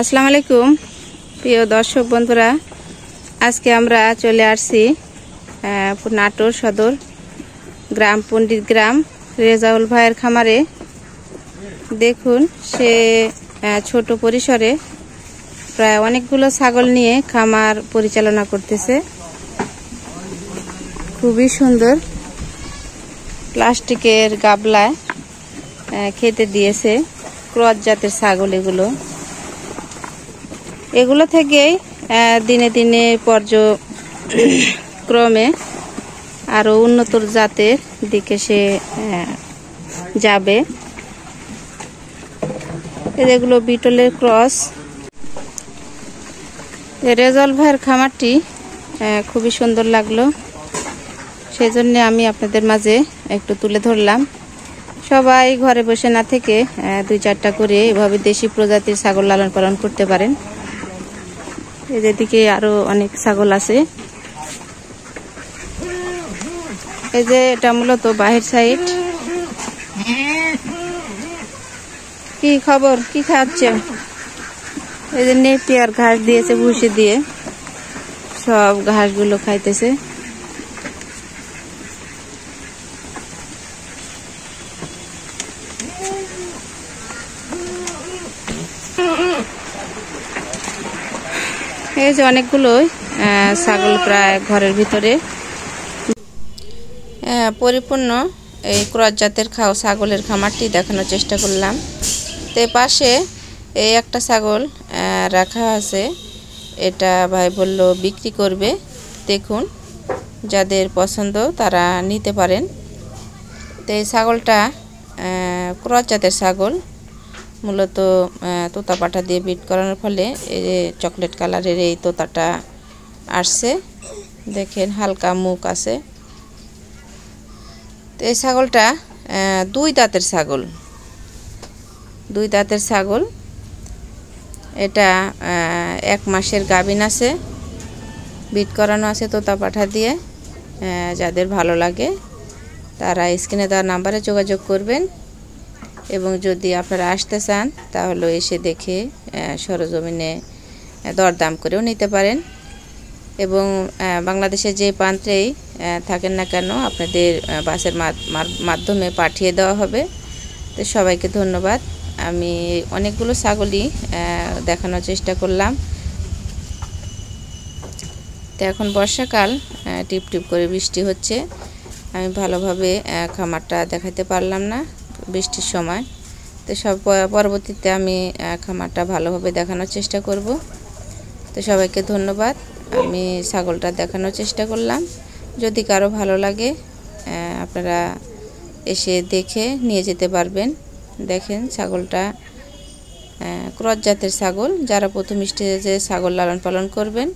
আসসালামু আলাইকুম প্রিয় দর্শক বন্ধুরা, আজকে আমরা চলে আসছি নাটোর সদর গ্রাম পণ্ডিত গ্রাম রেজাউল ভাইয়ের খামারে। দেখুন, সে ছোট পরিসরে প্রায় অনেকগুলো ছাগল নিয়ে খামার পরিচালনা করতেছে। খুবই সুন্দর প্লাস্টিকের গাবলায় খেতে দিয়েছে। ক্রস জাতের ছাগল এগুলো থেকেই দিনে দিনে পর্যায়ক্রমে আরো উন্নত জাতের দিকে সে যাবে। এগুলো বিটলের ক্রস। রেজাউল ভাইয়ের খামারটি খুবই সুন্দর লাগলো, সেজন্য আমি আপনাদের মাঝে একটু তুলে ধরলাম। সবাই ঘরে বসে না থেকে 2-4টা করে এভাবে দেশি প্রজাতির ছাগল লালন পালন করতে পারেন। এদিকে আরো অনেক ছাগল আছে। এই যে এটা মূলত বাহির সাইড। কি খবর, কি খাচ্ছে? এই যে নেপিয়ার ঘাস দিয়েছে, ভুসি দিয়ে সব ঘাসগুলো খাইতেছে। এই যে অনেকগুলো ছাগল প্রায় ঘরের ভিতরে পরিপূর্ণ এই ক্রস জাতের ছাগলের খামারটি দেখানোর চেষ্টা করলাম। তো পাশে এই একটা ছাগল রাখা আছে, এটা ভাই বলল বিক্রি করবে। দেখুন, যাদের পছন্দ তারা নিতে পারেন। তো এই ছাগলটা ক্রস জাতের ছাগল, মূলত তোতা পাঠা দিয়ে বিট করানোর ফলে এই যে চকলেট কালারের এই তোতাটা আসছে। দেখেন, হালকা মুখ আছে। তো এই ছাগলটা 2 দাঁতের ছাগল। এটা 1 মাসের গাভীন আছে, বিট করানো আছে তোতা পাঠা দিয়ে। যাদের ভালো লাগে তারা স্ক্রিনে দেওয়া নাম্বারে যোগাযোগ করবেন, এবং যদি আপনারা আসতে চান তাহলে এসে দেখে সরজমিনে দরদাম করেও নিতে পারেন। এবং বাংলাদেশের যে প্রান্তেই থাকেন না কেন, আপনাদের বাসের মাধ্যমে পাঠিয়ে দেওয়া হবে। তো সবাইকে ধন্যবাদ। আমি অনেকগুলো ছাগলই দেখানোর চেষ্টা করলাম। তো এখন বর্ষাকাল, টিপ টিপ করে বৃষ্টি হচ্ছে। আমি ভালোভাবে খামারটা দেখাতে পারলাম না বৃষ্টির সময়। তো পরবর্তীতে আমি খামারটা ভালোভাবে দেখানোর চেষ্টা করব। তো সবাইকে ধন্যবাদ। আমি ছাগলটা দেখানোর চেষ্টা করলাম। যদি কারো ভালো লাগে আপনারা এসে দেখে নিয়ে যেতে পারবেন। দেখেন, ছাগলটা ক্রস জাতের ছাগল। যারা প্রথম স্টেজে ছাগল লালন পালন করবেন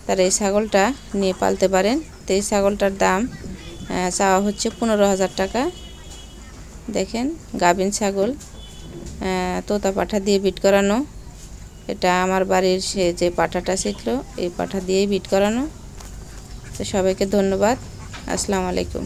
তারা এই ছাগলটা নিয়ে পালতে পারেন। তো এই ছাগলটার দাম চাওয়া হচ্ছে 15,000 টাকা। দেখেন, গাভীন ছাগল, তোতা পাঠা দিয়ে বিট করানো। এটা আমার বাড়ির সে যে পাঠাটা ছিল এই পাঠা দিয়েই বিট করানো। তো সবাইকে ধন্যবাদ। আসসালামু আলাইকুম।